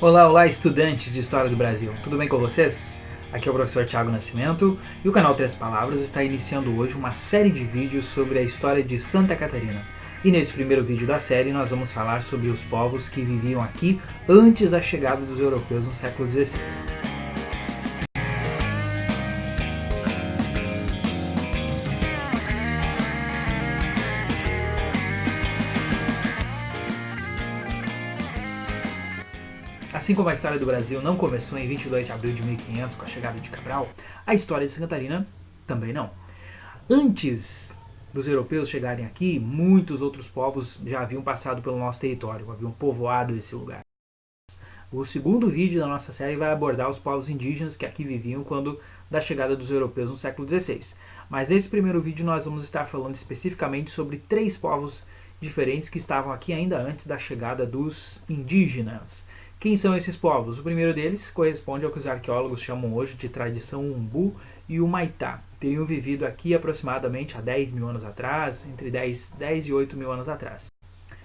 Olá, olá, estudantes de História do Brasil. Tudo bem com vocês? Aqui é o professor Thiago Nascimento e o canal Três Palavras está iniciando hoje uma série de vídeos sobre a história de Santa Catarina. E nesse primeiro vídeo da série nós vamos falar sobre os povos que viviam aqui antes da chegada dos europeus no século XVI. Assim como a história do Brasil não começou em 22 de abril de 1500 com a chegada de Cabral, a história de Santa Catarina também não. Antes dos europeus chegarem aqui, muitos outros povos já haviam passado pelo nosso território, haviam povoado esse lugar. O segundo vídeo da nossa série vai abordar os povos indígenas que aqui viviam quando da chegada dos europeus no século XVI. Mas nesse primeiro vídeo nós vamos estar falando especificamente sobre 3 povos diferentes que estavam aqui ainda antes da chegada dos indígenas. Quem são esses povos? O primeiro deles corresponde ao que os arqueólogos chamam hoje de tradição Umbu e Humaitá. Teriam vivido aqui aproximadamente há 10 mil anos atrás, entre 10 e 8 mil anos atrás.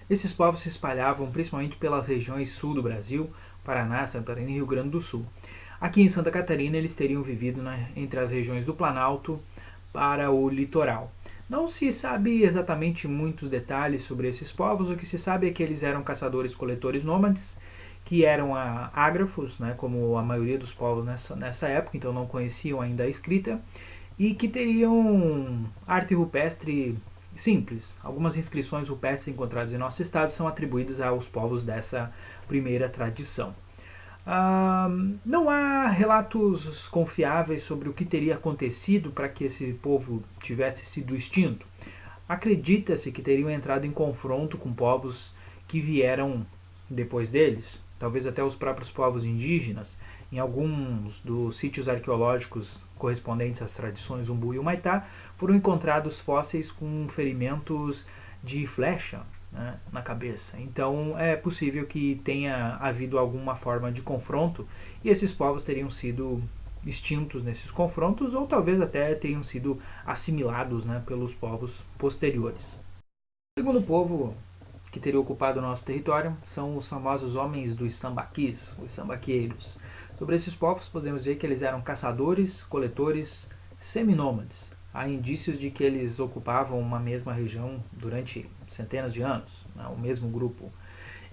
Esses povos se espalhavam principalmente pelas regiões sul do Brasil, Paraná, Santa Catarina e Rio Grande do Sul. Aqui em Santa Catarina eles teriam vivido entre as regiões do Planalto para o litoral. Não se sabe exatamente muitos detalhes sobre esses povos, o que se sabe é que eles eram caçadores-coletores nômades, que eram ágrafos, né, como a maioria dos povos nessa época, então não conheciam ainda a escrita, e que teriam arte rupestre simples. Algumas inscrições rupestres encontradas em nosso estado são atribuídas aos povos dessa primeira tradição. Não há relatos confiáveis sobre o que teria acontecido para que esse povo tivesse sido extinto. Acredita-se que teriam entrado em confronto com povos que vieram depois deles, talvez até os próprios povos indígenas. Em alguns dos sítios arqueológicos correspondentes às tradições Umbu e Humaitá, foram encontrados fósseis com ferimentos de flecha, né, na cabeça. Então é possível que tenha havido alguma forma de confronto e esses povos teriam sido extintos nesses confrontos ou talvez até tenham sido assimilados, né, pelos povos posteriores. O segundo povo que teria ocupado o nosso território são os famosos homens dos sambaquis, os sambaqueiros. Sobre esses povos podemos dizer que eles eram caçadores, coletores, seminômades. Há indícios de que eles ocupavam uma mesma região durante centenas de anos, né, o mesmo grupo.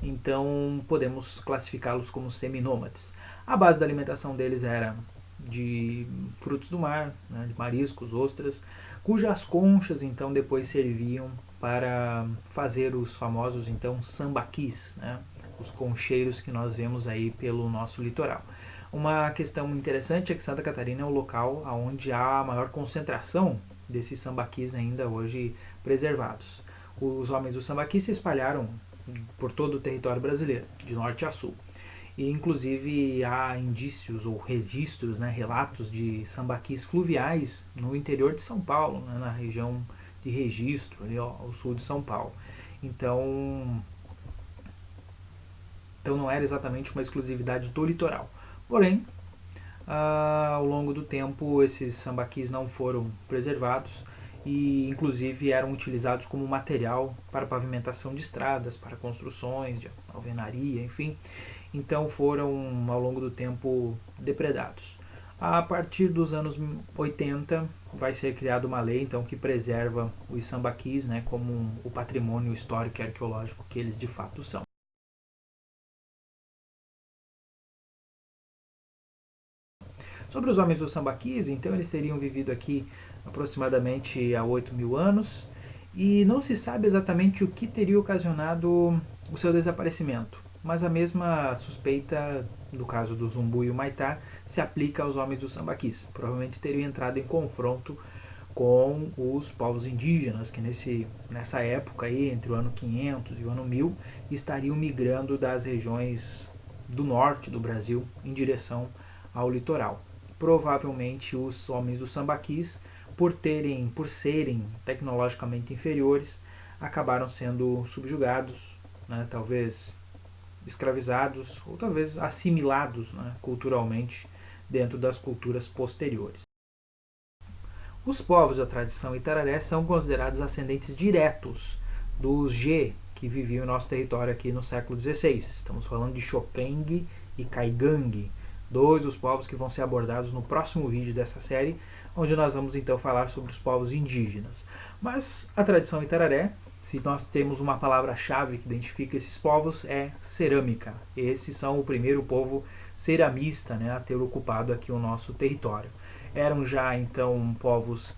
Então podemos classificá-los como seminômades. A base da alimentação deles era de frutos do mar, né, de mariscos, ostras, cujas conchas então depois serviam para fazer os famosos então sambaquis, né, os concheiros que nós vemos aí pelo nosso litoral. Uma questão interessante é que Santa Catarina é o local onde há a maior concentração desses sambaquis ainda hoje preservados. Os homens do sambaqui se espalharam por todo o território brasileiro, de norte a sul. E inclusive há indícios ou registros, né, relatos de sambaquis fluviais no interior de São Paulo, né, na região de Registro, ali ao sul de São Paulo. Então não era exatamente uma exclusividade do litoral. Porém, ao longo do tempo, esses sambaquis não foram preservados e, inclusive, eram utilizados como material para pavimentação de estradas, para construções, de alvenaria, enfim. Então foram, ao longo do tempo, depredados. A partir dos anos 80, vai ser criada uma lei então, que preserva os sambaquis, né, como o patrimônio histórico e arqueológico que eles de fato são. Sobre os homens dos sambaquis, então eles teriam vivido aqui aproximadamente há 8 mil anos e não se sabe exatamente o que teria ocasionado o seu desaparecimento, mas a mesma suspeita do caso do Umbu e Humaitá se aplica aos homens dos sambaquis. Provavelmente teriam entrado em confronto com os povos indígenas que nessa época aí, entre o ano 500 e o ano 1000, estariam migrando das regiões do norte do Brasil em direção ao litoral. Provavelmente os homens dos sambaquis, por serem tecnologicamente inferiores, acabaram sendo subjugados, né, talvez escravizados ou talvez assimilados, né, culturalmente dentro das culturas posteriores. Os povos da tradição Itararé são considerados ascendentes diretos dos G que viviam em nosso território aqui no século XVI. Estamos falando de Chopeng e Caigangue, dois dos povos que vão ser abordados no próximo vídeo dessa série, onde nós vamos então falar sobre os povos indígenas. Mas a tradição Itararé, se nós temos uma palavra-chave que identifica esses povos, é cerâmica. Esses são o primeiro povo ceramista, né, a ter ocupado aqui o nosso território. Eram já então povos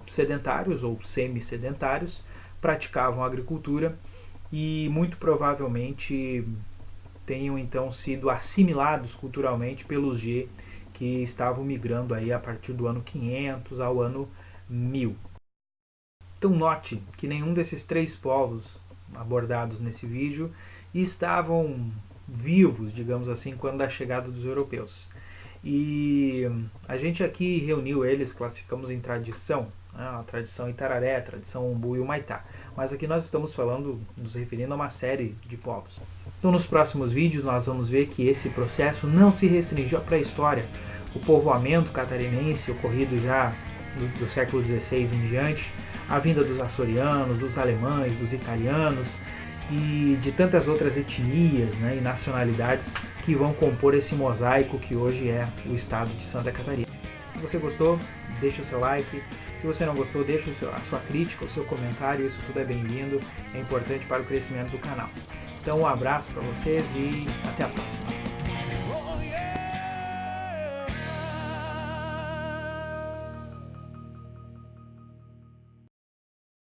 sedentários ou semi-sedentários, praticavam agricultura e muito provavelmente tenham então sido assimilados culturalmente pelos G, que estavam migrando aí a partir do ano 500 ao ano 1000. Então note que nenhum desses três povos abordados nesse vídeo estavam vivos, digamos assim, quando da chegada dos europeus. E a gente aqui reuniu eles, classificamos em tradição, né, a tradição Itararé, a tradição Umbu e o Maitá. Mas aqui nós estamos falando, nos referindo a uma série de povos. Então nos próximos vídeos nós vamos ver que esse processo não se restringiu à pré-história. O povoamento catarinense ocorrido já do século XVI em diante, a vinda dos açorianos, dos alemães, dos italianos e de tantas outras etnias, né, e nacionalidades que vão compor esse mosaico que hoje é o estado de Santa Catarina. Se você gostou, deixe o seu like. Se você não gostou, deixe a sua crítica, o seu comentário. Isso tudo é bem-vindo, é importante para o crescimento do canal. Então um abraço para vocês e até a próxima.